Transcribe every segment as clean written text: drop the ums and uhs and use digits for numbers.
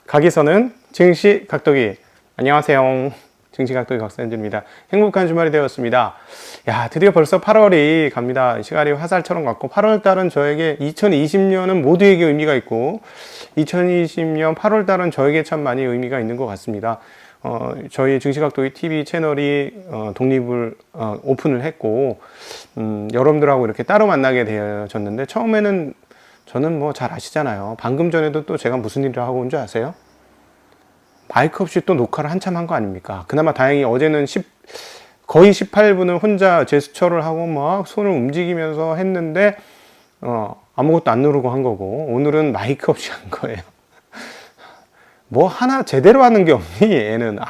각이서는 증시각도기. 안녕하세요. 증시각도기 각선현주입니다. 행복한 주말이 되었습니다. 야, 드디어 벌써 8월이 갑니다. 시간이 화살처럼 갔고, 8월달은 저에게 2020년은 모두에게 의미가 있고 2020년 8월달은 저에게 참 많이 의미가 있는 것 같습니다. 저희 증시각도기 TV 채널이 독립을 오픈을 했고, 여러분들하고 이렇게 따로 만나게 되어졌는데, 처음에는 저는 뭐 잘 아시잖아요. 방금 전에도 또 제가 무슨 일을 하고 온 줄 아세요? 마이크 없이 또 녹화를 한참 한 거 아닙니까? 그나마 다행히 어제는 거의 18분을 혼자 제스처를 하고 막 손을 움직이면서 했는데 아무것도 안 누르고 한 거고, 오늘은 마이크 없이 한 거예요. 뭐 하나 제대로 하는 게 없니 얘는.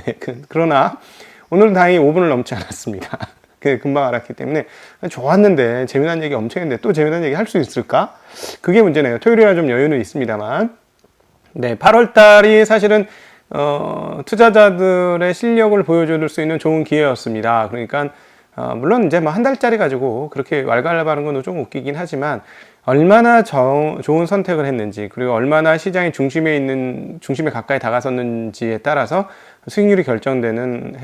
네. 그러나 오늘은 다행히 5분을 넘지 않았습니다. 금방 알았기 때문에 좋았는데, 재미난 얘기 엄청 했는데 또 재미난 얘기 할 수 있을까? 그게 문제네요. 토요일이라 좀 여유는 있습니다만. 네, 8월 달이 사실은 투자자들의 실력을 보여줄 수 있는 좋은 기회였습니다. 그러니까 물론 이제 뭐 한 달짜리 가지고 그렇게 왈가왈부하는 건 좀 웃기긴 하지만, 얼마나 좋은 선택을 했는지, 그리고 얼마나 시장의 중심에 가까이 다가섰는지에 따라서 수익률이 결정되는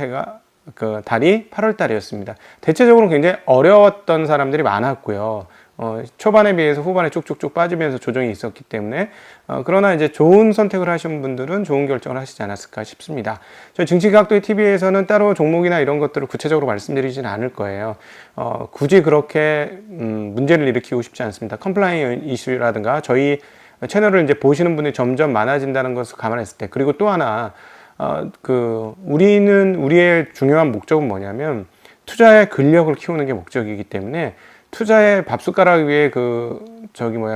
달이 8월 달이었습니다. 대체적으로 굉장히 어려웠던 사람들이 많았고요. 초반에 비해서 후반에 쭉쭉쭉 빠지면서 조정이 있었기 때문에, 그러나 이제 좋은 선택을 하신 분들은 좋은 결정을 하시지 않았을까 싶습니다. 저희 증시각도의 TV에서는 따로 종목이나 이런 것들을 구체적으로 말씀드리진 않을 거예요. 굳이 그렇게 문제를 일으키고 싶지 않습니다. 컴플라이언스 이슈라든가 저희 채널을 이제 보시는 분이 점점 많아진다는 것을 감안했을 때, 그리고 또 하나 우리의 중요한 목적은 뭐냐면, 투자의 근력을 키우는 게 목적이기 때문에, 투자의 밥숟가락 위에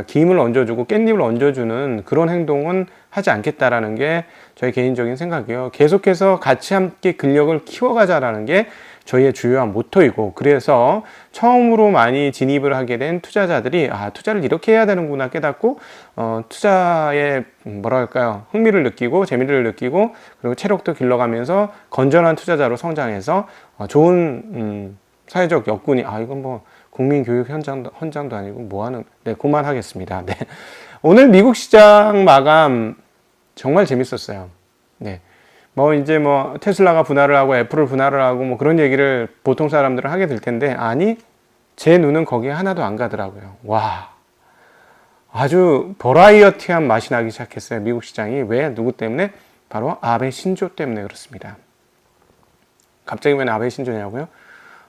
김을 얹어주고 깻잎을 얹어주는 그런 행동은 하지 않겠다라는 게 저희 개인적인 생각이에요. 계속해서 같이 함께 근력을 키워가자라는 게 저희의 주요한 모토이고, 그래서 처음으로 많이 진입을 하게 된 투자자들이 투자를 이렇게 해야 되는구나 깨닫고, 투자에 흥미를 느끼고 재미를 느끼고, 그리고 체력도 길러가면서 건전한 투자자로 성장해서 좋은 사회적 여건이, 이건 뭐 국민교육 현장도 아니고 뭐하는, 그만하겠습니다. 네. 오늘 미국 시장 마감 정말 재밌었어요. 네. 이제 테슬라가 분할을 하고 애플을 분할을 하고 그런 얘기를 보통 사람들은 하게 될 텐데, 제 눈은 거기에 하나도 안 가더라고요. 와. 아주 버라이어티한 맛이 나기 시작했어요. 미국 시장이. 왜? 누구 때문에? 바로 아베 신조 때문에 그렇습니다. 갑자기 왜 아베 신조냐고요?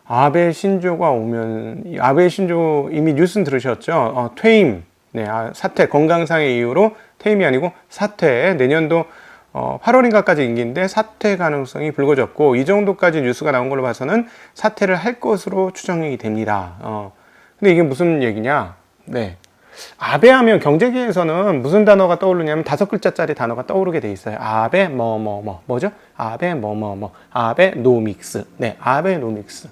아베 신조가 오면, 아베 신조 이미 뉴스는 들으셨죠? 퇴임. 네, 사퇴, 건강상의 이유로 퇴임이 아니고 사퇴. 내년도 8월인가까지 임기인데 사퇴 가능성이 불거졌고, 이 정도까지 뉴스가 나온 걸로 봐서는 사퇴를 할 것으로 추정이 됩니다. 근데 이게 무슨 얘기냐? 네. 아베 하면 경제계에서는 무슨 단어가 떠오르냐면 5글자짜리 단어가 떠오르게 돼 있어요. 아베 뭐죠? 아베 아베노믹스. 네, 아베노믹스.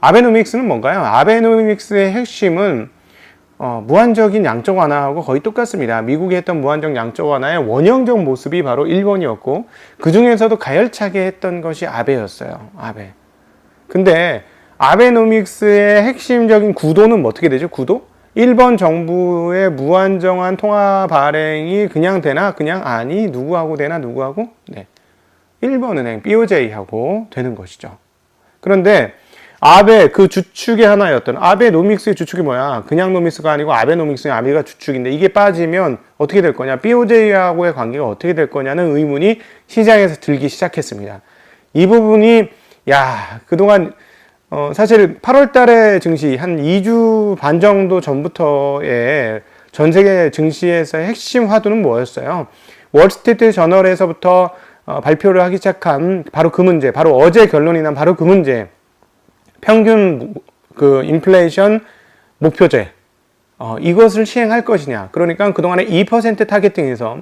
아베노믹스는 뭔가요? 아베노믹스의 핵심은 무한적인 양적 완화하고 거의 똑같습니다. 미국이 했던 무한적 양적 완화의 원형적 모습이 바로 1번이었고, 그 중에서도 가열차게 했던 것이 아베였어요. 아베. 근데 아베노믹스의 핵심적인 구도는 어떻게 되죠? 구도? 1번 정부의 무한정한 통화 발행이 그냥 되나? 아니, 누구하고 되나? 누구하고? 네. 1번 은행, BOJ하고 되는 것이죠. 그런데 아베 그 주축의 하나였던 아베노믹스의 주축이 뭐야? 그냥 노믹스가 아니고 아베노믹스의 아베가 주축인데, 이게 빠지면 어떻게 될 거냐? BOJ하고의 관계가 어떻게 될 거냐는 의문이 시장에서 들기 시작했습니다. 이 부분이 그동안 사실 8월 달에 증시 한 2주 반 정도 전부터의 전 세계 증시에서의 핵심 화두는 뭐였어요? 월스트리트 저널에서부터 발표를 하기 시작한 바로 그 문제, 바로 어제 결론이 난 바로 그 문제. 평균 인플레이션 목표제, 이것을 시행할 것이냐. 그러니까 그동안에 2% 타겟팅에서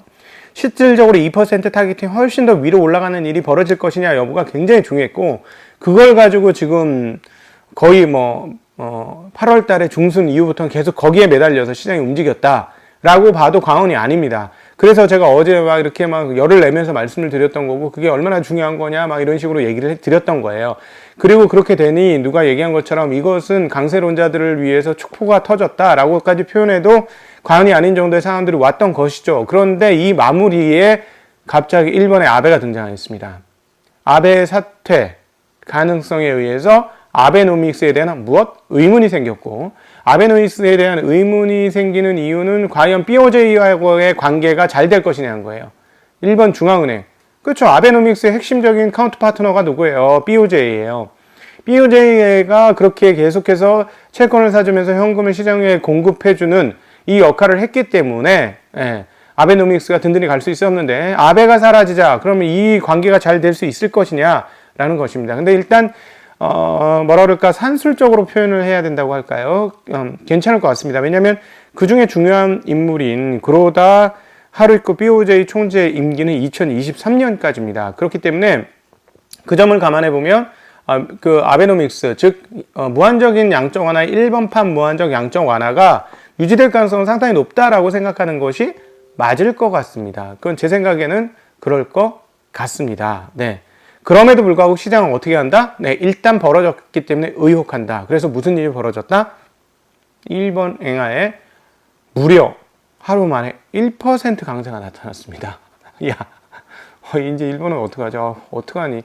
실질적으로 2% 타겟팅 훨씬 더 위로 올라가는 일이 벌어질 것이냐 여부가 굉장히 중요했고, 그걸 가지고 지금 거의 8월 달에 중순 이후부터는 계속 거기에 매달려서 시장이 움직였다라고 봐도 과언이 아닙니다. 그래서 제가 어제 이렇게 열을 내면서 말씀을 드렸던 거고, 그게 얼마나 중요한 거냐 이런 식으로 얘기를 드렸던 거예요. 그리고 그렇게 되니 누가 얘기한 것처럼 이것은 강세론자들을 위해서 축포가 터졌다라고까지 표현해도 과언이 아닌 정도의 상황들이 왔던 것이죠. 그런데 이 마무리에 갑자기 일본의 아베가 등장했습니다. 아베의 사퇴 가능성에 의해서 아베노믹스에 대한 무엇? 의문이 생겼고, 아베노믹스에 대한 의문이 생기는 이유는 과연 BOJ와의 관계가 잘 될 것이냐는 거예요. 일본 중앙은행. 그렇죠. 아베노믹스의 핵심적인 카운트 파트너가 누구예요? BOJ예요. BOJ가 그렇게 계속해서 채권을 사주면서 현금을 시장에 공급해주는 이 역할을 했기 때문에 아베노믹스가 든든히 갈 수 있었는데, 아베가 사라지자 그러면 이 관계가 잘 될 수 있을 것이냐라는 것입니다. 근데 일단 뭐라 그럴까, 산술적으로 표현을 해야 된다고 할까요? 괜찮을 것 같습니다. 왜냐하면 그 중에 중요한 인물인 그로다 하루이코 BOJ 총재의 임기는 2023년까지입니다. 그렇기 때문에 그 점을 감안해 보면 그 아베노믹스, 즉 무한적인 양적 완화, 1번판 무한적 양적 완화가 유지될 가능성은 상당히 높다라고 생각하는 것이 맞을 것 같습니다. 그건 제 생각에는 그럴 것 같습니다. 네. 그럼에도 불구하고 시장은 어떻게 한다? 네, 일단 벌어졌기 때문에 의혹한다. 그래서 무슨 일이 벌어졌다? 일본 엔화에 무려 하루 만에 1% 강세가 나타났습니다. 야, 이제 일본은 어떡하죠? 어떡하니?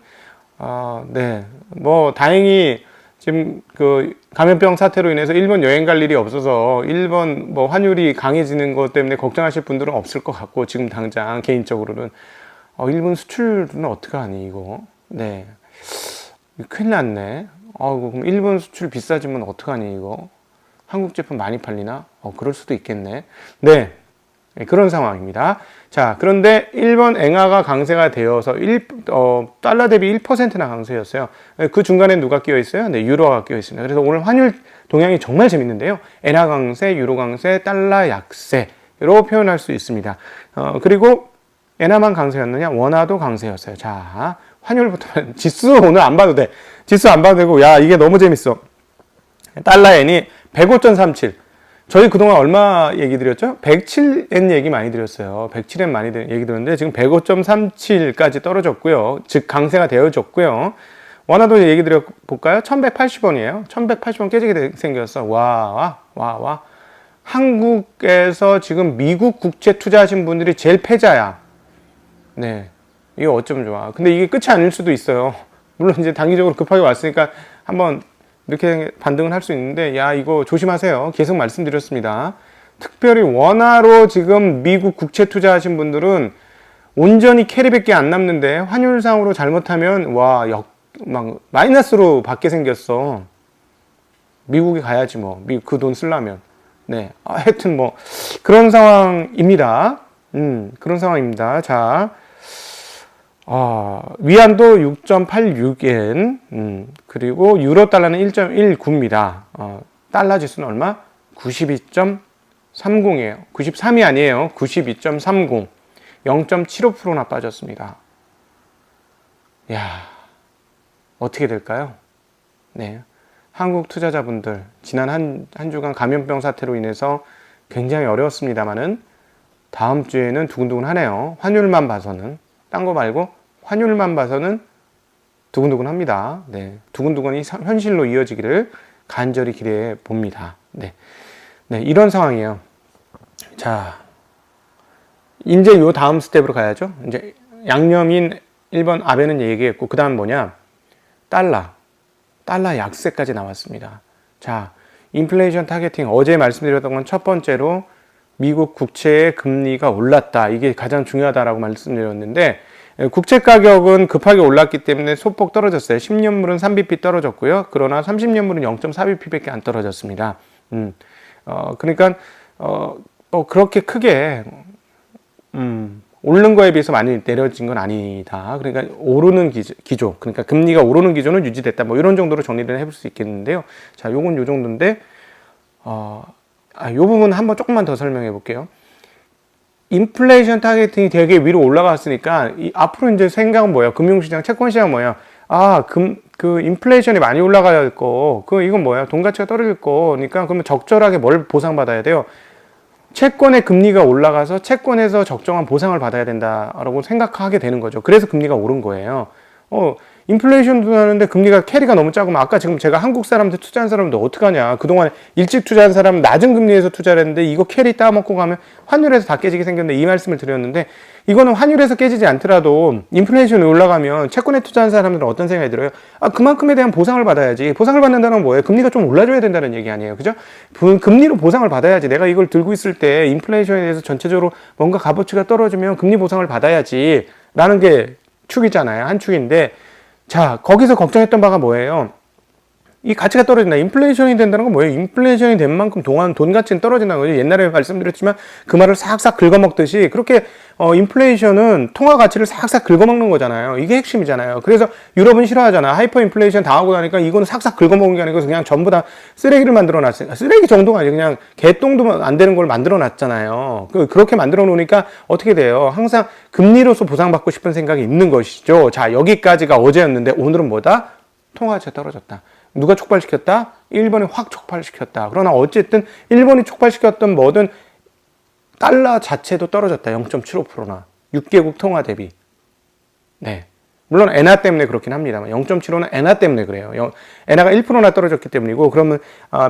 네. 뭐, 다행히 지금 그 감염병 사태로 인해서 일본 여행 갈 일이 없어서 일본 뭐 환율이 강해지는 것 때문에 걱정하실 분들은 없을 것 같고, 지금 당장 개인적으로는 일본 수출은 어떡하니, 이거. 네. 큰일 났네. 그럼 일본 수출 비싸지면 어떡하니, 이거. 한국 제품 많이 팔리나? 그럴 수도 있겠네. 네. 그런 상황입니다. 자, 그런데 일본 엔화가 강세가 되어서 달러 대비 1%나 강세였어요. 그 중간에 누가 끼어 있어요? 네, 유로가 끼어 있습니다. 그래서 오늘 환율 동향이 정말 재밌는데요. 엔화 강세, 유로 강세, 달러 약세로 표현할 수 있습니다. 그리고 엔화만 강세였느냐? 원화도 강세였어요. 자, 환율부터 지수 오늘 안 봐도 돼. 지수 안 봐도 되고, 야, 이게 너무 재밌어. 달러 엔이 105.37. 저희 그동안 얼마 얘기 드렸죠? 107엔 얘기 많이 드렸어요. 107엔 많이 얘기 드렸는데 지금 105.37까지 떨어졌고요. 즉 강세가 되어졌고요. 원화도 얘기 드려볼까요? 1180원이에요. 1180원 깨지게 생겼어. 와. 한국에서 지금 미국 국채 투자하신 분들이 제일 패자야. 네. 이거 어쩌면 좋아. 근데 이게 끝이 아닐 수도 있어요. 물론 이제 단기적으로 급하게 왔으니까 한번 이렇게 반등을 할 수 있는데, 야, 이거 조심하세요. 계속 말씀드렸습니다. 특별히 원화로 지금 미국 국채 투자하신 분들은 온전히 캐리밖에 안 남는데 환율상으로 잘못하면 막 마이너스로 받게 생겼어. 미국에 가야지 뭐. 그 돈 쓰려면. 네. 하여튼 뭐 그런 상황입니다. 그런 상황입니다. 자. 위안도 6.86엔, 그리고 유로 달러는 1.19입니다. 달러 지수는 얼마? 92.30이에요. 93이 아니에요. 92.30. 0.75%나 빠졌습니다. 야, 어떻게 될까요? 네. 한국 투자자분들, 지난 한 주간 감염병 사태로 인해서 굉장히 어려웠습니다만은, 다음 주에는 두근두근 하네요. 환율만 봐서는. 딴 거 말고 환율만 봐서는 두근두근 합니다. 네, 두근두근이 현실로 이어지기를 간절히 기대해 봅니다. 네, 이런 상황이에요. 자, 이제 요 다음 스텝으로 가야죠. 이제 양념인 1번 아베는 얘기했고, 그 다음 뭐냐? 달러 약세까지 나왔습니다. 자, 인플레이션 타겟팅, 어제 말씀드렸던 건 첫 번째로 미국 국채의 금리가 올랐다. 이게 가장 중요하다라고 말씀드렸는데, 국채 가격은 급하게 올랐기 때문에 소폭 떨어졌어요. 10년물은 3bp 떨어졌고요. 그러나 30년물은 0.4bp밖에 안 떨어졌습니다. 그러니까 그렇게 크게 오르는 거에 비해서 많이 내려진 건 아니다. 그러니까 오르는 기조, 그러니까 금리가 오르는 기조는 유지됐다. 뭐 이런 정도로 정리를 해볼 수 있겠는데요. 자, 요건 요 정도인데, 요 부분 한번 조금만 더 설명해 볼게요. 인플레이션 타겟팅이 되게 위로 올라갔으니까 앞으로 이제 생각은 뭐예요? 금융시장, 채권시장 뭐예요? 그 인플레이션이 많이 올라갈 거, 이건 뭐예요? 돈 가치가 떨어질 거니까 그러면 적절하게 뭘 보상받아야 돼요? 채권의 금리가 올라가서 채권에서 적정한 보상을 받아야 된다라고 생각하게 되는 거죠. 그래서 금리가 오른 거예요. 인플레이션도 나는데 금리가 캐리가 너무 작으면, 아까 지금 제가 한국 사람들 투자한 사람들 어떡하냐. 그동안 일찍 투자한 사람은 낮은 금리에서 투자를 했는데 이거 캐리 따먹고 가면 환율에서 다 깨지게 생겼는데 이 말씀을 드렸는데, 이거는 환율에서 깨지지 않더라도 인플레이션이 올라가면 채권에 투자한 사람들은 어떤 생각이 들어요? 아, 그만큼에 대한 보상을 받아야지. 보상을 받는다는 건 뭐예요? 금리가 좀 올라줘야 된다는 얘기 아니에요. 그죠? 금리로 보상을 받아야지. 내가 이걸 들고 있을 때 인플레이션에 대해서 전체적으로 뭔가 값어치가 떨어지면 금리 보상을 받아야지. 라는 게 축이잖아요. 한 축인데. 자, 거기서 걱정했던 바가 뭐예요? 이 가치가 떨어진다. 인플레이션이 된다는 건 뭐예요? 인플레이션이 된 만큼 동안 돈 가치는 떨어진다는 거죠. 옛날에 말씀드렸지만 그 말을 싹싹 긁어먹듯이 그렇게 인플레이션은 통화 가치를 싹싹 긁어먹는 거잖아요. 이게 핵심이잖아요. 그래서 유럽은 싫어하잖아. 하이퍼 인플레이션 당하고 나니까 이거는 싹싹 긁어먹은 게 아니고 그냥 전부 다 쓰레기를 만들어 놨어요. 쓰레기 정도가 아니고 그냥 개똥도 안 되는 걸 만들어 놨잖아요. 그렇게 만들어 놓으니까 어떻게 돼요? 항상 금리로서 보상받고 싶은 생각이 있는 것이죠. 자, 여기까지가 어제였는데 오늘은 뭐다? 통화 가치가 떨어졌다. 누가 촉발시켰다? 일본이 확 촉발시켰다. 그러나 어쨌든 일본이 촉발시켰던 뭐든 달러 자체도 떨어졌다. 0.75%나. 6개국 통화 대비. 네. 물론 엔화 때문에 그렇긴 합니다만 0.75는 엔화 때문에 그래요. 엔화가 1%나 떨어졌기 때문이고 그러면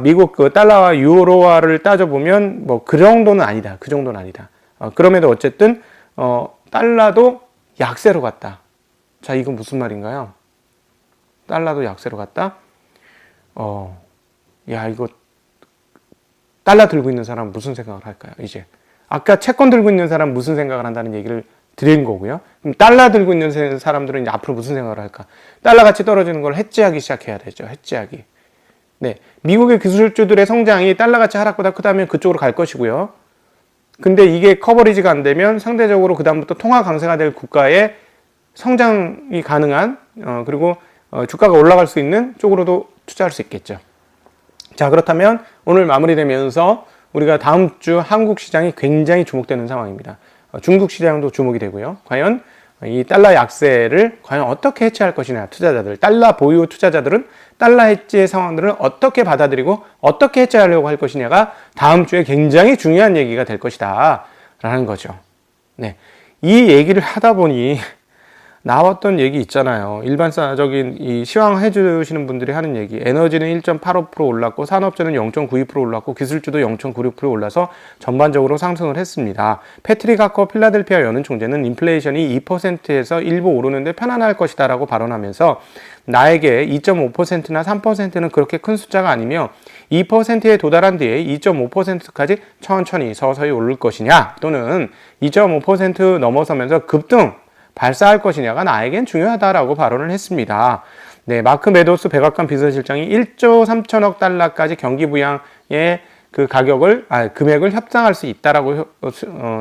미국 그 달러와 유로화를 따져보면 뭐 그 정도는 아니다. 그 정도는 아니다. 그럼에도 어쨌든 달러도 약세로 갔다. 자, 이건 무슨 말인가요? 달러도 약세로 갔다? 야, 이거, 달러 들고 있는 사람 무슨 생각을 할까요, 이제? 아까 채권 들고 있는 사람 무슨 생각을 한다는 얘기를 드린 거고요. 그럼 달러 들고 있는 사람들은 이제 앞으로 무슨 생각을 할까? 달러 가치 떨어지는 걸 해지하기 시작해야 되죠, 해지하기. 네. 미국의 기술주들의 성장이 달러 가치 하락보다 크다면 그쪽으로 갈 것이고요. 근데 이게 커버리지가 안 되면 상대적으로 그다음부터 통화 강세가 될 국가의 성장이 가능한, 그리고 주가가 올라갈 수 있는 쪽으로도 투자할 수 있겠죠. 자, 그렇다면 오늘 마무리되면서 우리가 다음 주 한국 시장이 굉장히 주목되는 상황입니다. 중국 시장도 주목이 되고요. 과연 이 달러 약세를 과연 어떻게 해치할 것이냐, 투자자들, 달러 보유 투자자들은 달러 해지의 상황들을 어떻게 받아들이고 어떻게 해치하려고 할 것이냐가 다음 주에 굉장히 중요한 얘기가 될 것이다 라는 거죠. 네, 이 얘기를 하다 보니 나왔던 얘기 있잖아요. 일반적인 이 시황해 주시는 분들이 하는 얘기. 에너지는 1.85% 올랐고 산업재는 0.92% 올랐고 기술주도 0.96% 올라서 전반적으로 상승을 했습니다. 패트릭 하커 필라델피아 연은 총재는 인플레이션이 2%에서 일부 오르는데 편안할 것이다 라고 발언하면서 나에게 2.5%나 3%는 그렇게 큰 숫자가 아니며 2%에 도달한 뒤에 2.5%까지 천천히 서서히 오를 것이냐 또는 2.5% 넘어서면서 급등 발사할 것이냐가 나에겐 중요하다라고 발언을 했습니다. 네, 마크 메도스 백악관 비서실장이 1조 3천억 달러까지 경기 부양의 그 금액을 협상할 수 있다라고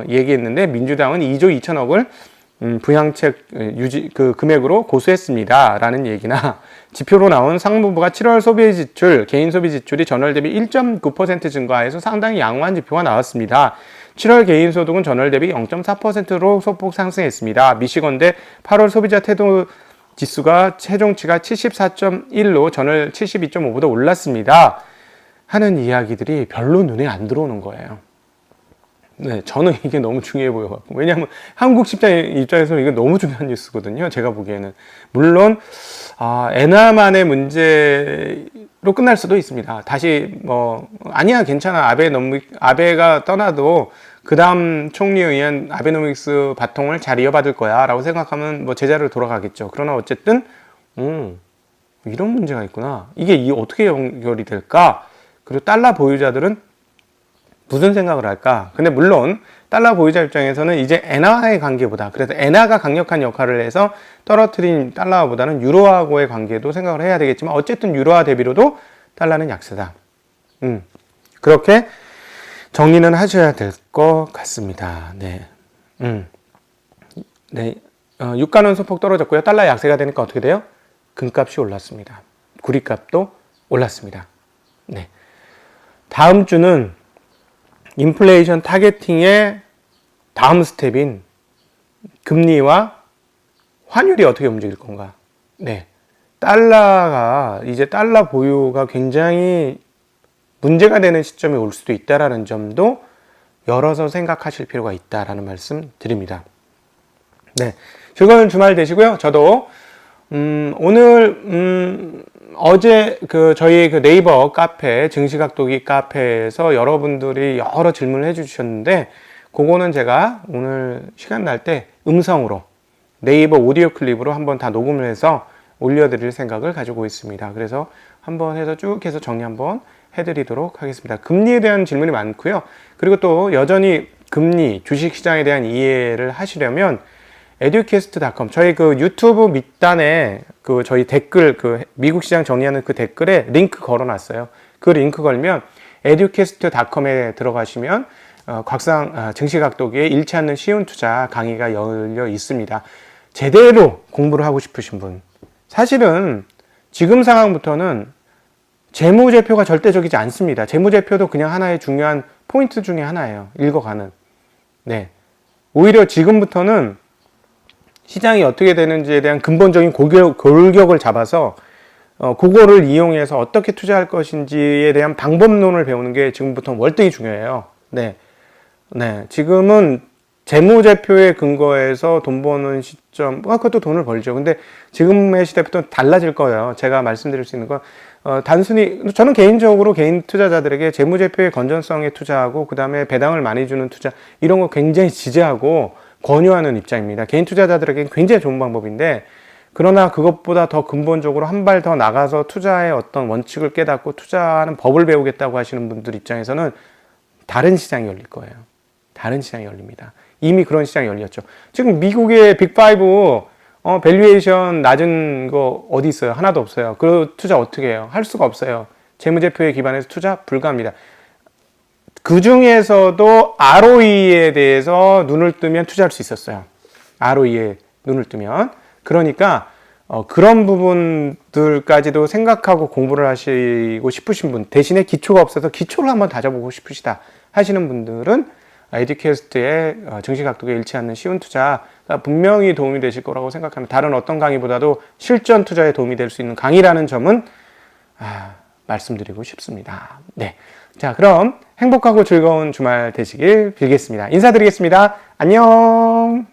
얘기했는데 민주당은 2조 2천억을 부양책 유지 그 금액으로 고수했습니다. 라는 얘기나 지표로 나온 상무부가 7월 소비 지출, 개인 소비 지출이 전월 대비 1.9% 증가해서 상당히 양호한 지표가 나왔습니다. 7월 개인 소득은 전월 대비 0.4%로 소폭 상승했습니다. 미시건대 8월 소비자 태도 지수가 최종치가 74.1로 전월 72.5보다 올랐습니다. 하는 이야기들이 별로 눈에 안 들어오는 거예요. 네, 저는 이게 너무 중요해 보여갖고. 왜냐하면 한국 입장에서는 이게 너무 중요한 뉴스거든요. 제가 보기에는. 물론, 엔화만의 문제로 끝날 수도 있습니다. 다시, 아니야, 괜찮아. 아베가 떠나도 그 다음 총리에 의한 아베노믹스 바통을 잘 이어받을 거야. 라고 생각하면 제자리로 돌아가겠죠. 그러나 어쨌든, 이런 문제가 있구나. 이게 어떻게 연결이 될까? 그리고 달러 보유자들은 무슨 생각을 할까? 근데 물론 달러 보유자 입장에서는 이제 엔화의 관계보다 그래서 엔화가 강력한 역할을 해서 떨어뜨린 달러보다는 유로하고의 관계도 생각을 해야 되겠지만 어쨌든 유로화 대비로도 달러는 약세다. 그렇게 정리는 하셔야 될 것 같습니다. 네. 네. 유가는 소폭 떨어졌고요. 달러 약세가 되니까 어떻게 돼요? 금값이 올랐습니다. 구리값도 올랐습니다. 네. 다음 주는 인플레이션 타겟팅의 다음 스텝인 금리와 환율이 어떻게 움직일 건가? 네. 달러가, 이제 달러 보유가 굉장히 문제가 되는 시점에 올 수도 있다라는 점도 열어서 생각하실 필요가 있다라는 말씀 드립니다. 네. 즐거운 주말 되시고요. 저도, 오늘, 어제 저희 네이버 카페, 증시각도기 카페에서 여러분들이 여러 질문을 해주셨는데, 그거는 제가 오늘 시간 날 때 음성으로 네이버 오디오 클립으로 한번 다 녹음을 해서 올려드릴 생각을 가지고 있습니다. 그래서 한번 해서 쭉 해서 정리 한번 해드리도록 하겠습니다. 금리에 대한 질문이 많고요. 그리고 또 여전히 금리, 주식시장에 대한 이해를 하시려면 educast.com 저희 그 유튜브 밑단에 그 저희 댓글 그 미국 시장 정리하는 그 댓글에 링크 걸어놨어요. 그 링크 걸면 educast.com에 들어가시면 증시각도기에 잃지 않는 쉬운 투자 강의가 열려 있습니다. 제대로 공부를 하고 싶으신 분, 사실은 지금 상황부터는 재무제표가 절대적이지 않습니다. 재무제표도 그냥 하나의 중요한 포인트 중에 하나예요. 읽어가는. 네. 오히려 지금부터는 시장이 어떻게 되는지에 대한 근본적인 골격을 잡아서 그거를 이용해서 어떻게 투자할 것인지에 대한 방법론을 배우는 게 지금부터 월등히 중요해요. 네. 네. 지금은 재무제표에 근거해서 돈 버는 시점, 그것도 돈을 벌죠. 근데 지금의 시대부터 달라질 거예요. 제가 말씀드릴 수 있는 건, 단순히, 저는 개인적으로 개인 투자자들에게 재무제표의 건전성에 투자하고, 그 다음에 배당을 많이 주는 투자, 이런 거 굉장히 지지하고 권유하는 입장입니다. 개인 투자자들에게는 굉장히 좋은 방법인데, 그러나 그것보다 더 근본적으로 한 발 더 나가서 투자의 어떤 원칙을 깨닫고 투자하는 법을 배우겠다고 하시는 분들 입장에서는 다른 시장이 열릴 거예요. 다른 시장이 열립니다. 이미 그런 시장이 열렸죠. 지금 미국의 빅5 밸류에이션 낮은 거 어디 있어요? 하나도 없어요. 그 투자 어떻게 해요? 할 수가 없어요. 재무제표에 기반해서 투자 불가합니다. 그 중에서도 ROE에 대해서 눈을 뜨면 투자할 수 있었어요. ROE에 눈을 뜨면. 그러니까 그런 부분들까지도 생각하고 공부를 하시고 싶으신 분, 대신에 기초가 없어서 기초를 한번 다져보고 싶으시다 하시는 분들은 에듀캐스트의 증시각도기에 잃지 않는 쉬운 투자가 분명히 도움이 되실 거라고 생각합니다. 다른 어떤 강의보다도 실전 투자에 도움이 될 수 있는 강의라는 점은 말씀드리고 싶습니다. 네. 자, 그럼 행복하고 즐거운 주말 되시길 빌겠습니다. 인사드리겠습니다. 안녕!